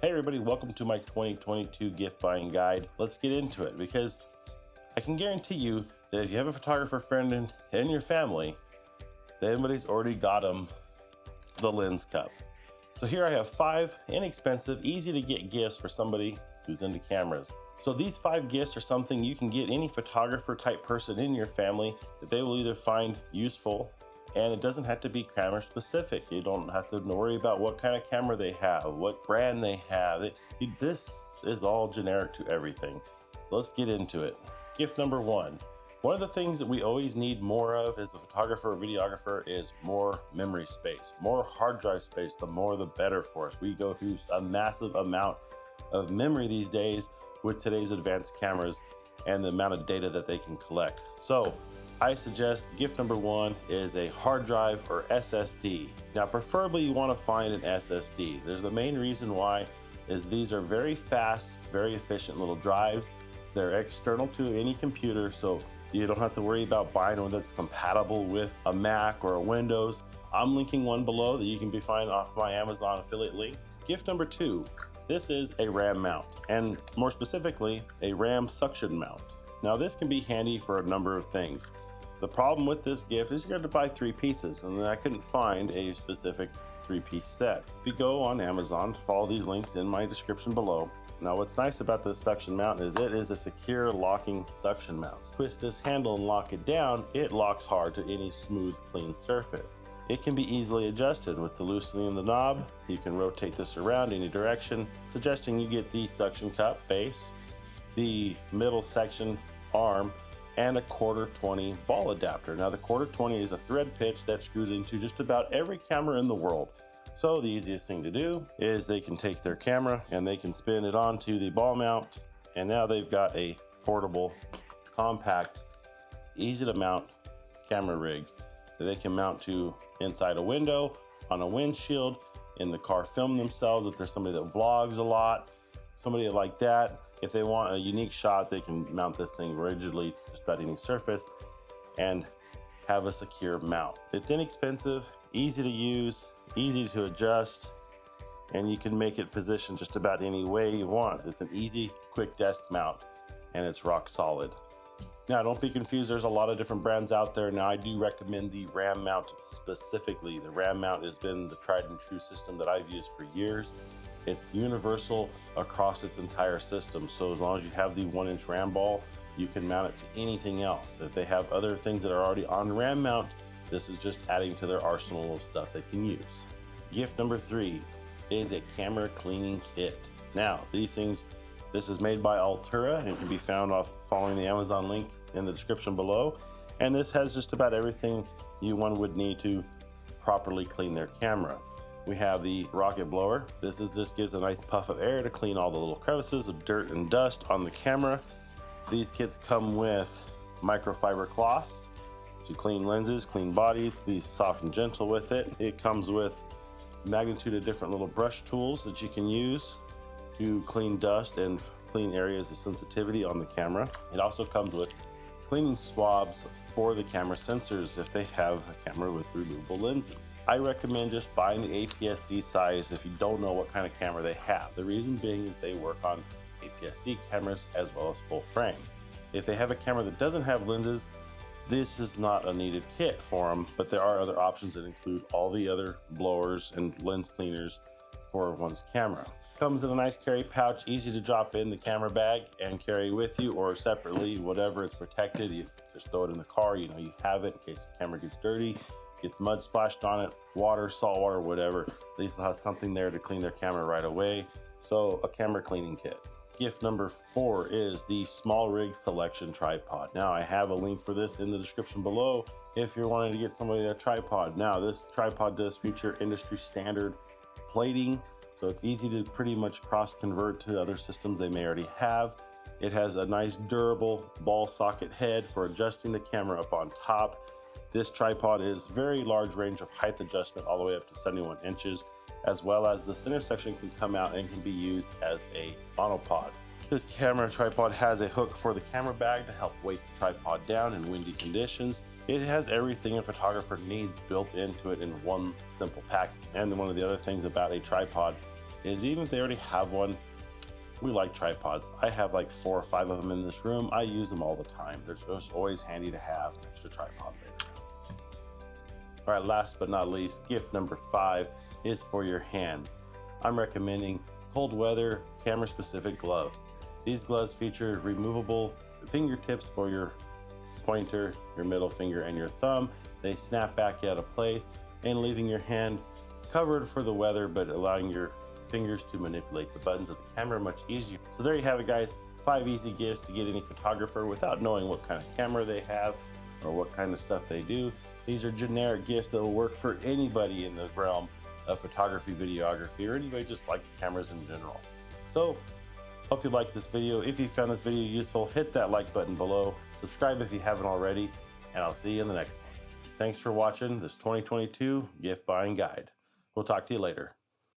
Hey everybody, welcome to my 2022 gift buying guide. Let's get into it because I can guarantee you that if you have a photographer friend in your family, that everybody's already got them the lens cup. So here I have 5 inexpensive, easy to get gifts for somebody who's into cameras. So these 5 gifts are something you can get any photographer type person in your family that they will either find useful, and it doesn't have to be camera specific. You don't have to worry about what kind of camera they have, what brand they have. This is all generic to everything. So let's get into it. Gift number 1. One of the things that we always need more of as a photographer or videographer is more memory space, more hard drive space. The more the better for us. We go through a massive amount of memory these days with today's advanced cameras and the amount of data that they can collect. So I suggest gift number 1 is a hard drive or SSD. Now, preferably you want to find an SSD. There's the main reason why is these are very fast, very efficient little drives. They're external to any computer, so you don't have to worry about buying one that's compatible with a Mac or a Windows. I'm linking one below that you can find off my Amazon affiliate link. Gift number 2, this is a RAM mount, and more specifically, a RAM suction mount. Now this can be handy for a number of things. The problem with this gift is you're going to buy 3 pieces, and I couldn't find a specific 3-piece set. If you go on Amazon, follow these links in my description below. Now what's nice about this suction mount is it is a secure locking suction mount. Twist this handle and lock it down, it locks hard to any smooth, clean surface. It can be easily adjusted with the loosening of the knob. You can rotate this around any direction, suggesting you get the suction cup base, the middle section arm, and a 1/4-20 ball adapter. Now the 1/4-20 is a thread pitch that screws into just about every camera in the world. So the easiest thing to do is they can take their camera and they can spin it onto the ball mount, and now they've got a portable, compact, easy to mount camera rig that they can mount to inside a window, on a windshield, in the car, film themselves. If there's somebody that vlogs a lot, somebody like that, if they want a unique shot, they can mount this thing rigidly to just about any surface and have a secure mount. It's inexpensive, easy to use, easy to adjust, and you can make it position just about any way you want. It's an easy, quick desk mount, and it's rock solid. Now, don't be confused. There's a lot of different brands out there. Now, I do recommend the RAM mount specifically. The RAM mount has been the tried and true system that I've used for years. It's universal across its entire system. So as long as you have the 1-inch RAM ball, you can mount it to anything else. If they have other things that are already on RAM mount, this is just adding to their arsenal of stuff they can use. Gift number 3 is a camera cleaning kit. Now, this is made by Altura and can be found off following the Amazon link in the description below. And this has just about everything one would need to properly clean their camera. We have the rocket blower. This just gives a nice puff of air to clean all the little crevices of dirt and dust on the camera. These kits come with microfiber cloths to clean lenses, clean bodies, be soft and gentle with it. It comes with a magnitude of different little brush tools that you can use to clean dust and clean areas of sensitivity on the camera. It also comes with cleaning swabs for the camera sensors if they have a camera with removable lenses. I recommend just buying the APS-C size if you don't know what kind of camera they have. The reason being is they work on APS-C cameras as well as full frame. If they have a camera that doesn't have lenses, this is not a needed kit for them, but there are other options that include all the other blowers and lens cleaners for one's camera. Comes in a nice carry pouch, easy to drop in the camera bag and carry with you, or separately, whatever, it's protected. You just throw it in the car, you have it in case the camera gets dirty, gets mud splashed on it, water, salt water, whatever. At least they'll have something there to clean their camera right away. So a camera cleaning kit. Gift number 4 is the SmallRig selection tripod. Now I have a link for this in the description below if you're wanting to get somebody a tripod. Now this tripod does feature industry standard plating, so it's easy to pretty much cross convert to other systems they may already have. It has a nice durable ball socket head for adjusting the camera up on top. This tripod is very large range of height adjustment all the way up to 71 inches, as well as the center section can come out and can be used as a monopod. This camera tripod has a hook for the camera bag to help weight the tripod down in windy conditions. It has everything a photographer needs built into it in one simple package. And one of the other things about a tripod is even if they already have one, we like tripods. I have like 4 or 5 of them in this room. I use them all the time. They're just always handy to have an extra tripod later. All right, last but not least, gift number 5 is for your hands. I'm recommending cold weather camera specific gloves. These gloves feature removable fingertips for your pointer, your middle finger, and your thumb. They snap back out of place and leaving your hand covered for the weather, but allowing your fingers to manipulate the buttons of the camera much easier. So there you have it, guys. 5 easy gifts to get any photographer without knowing what kind of camera they have or what kind of stuff they do. These are generic gifts that will work for anybody in the realm of photography, videography, or anybody just likes cameras in general. So hope you liked this video. If you found this video useful, hit that like button below, subscribe if you haven't already, and I'll see you in the next one. Thanks for watching this 2022 gift buying guide. We'll talk to you later.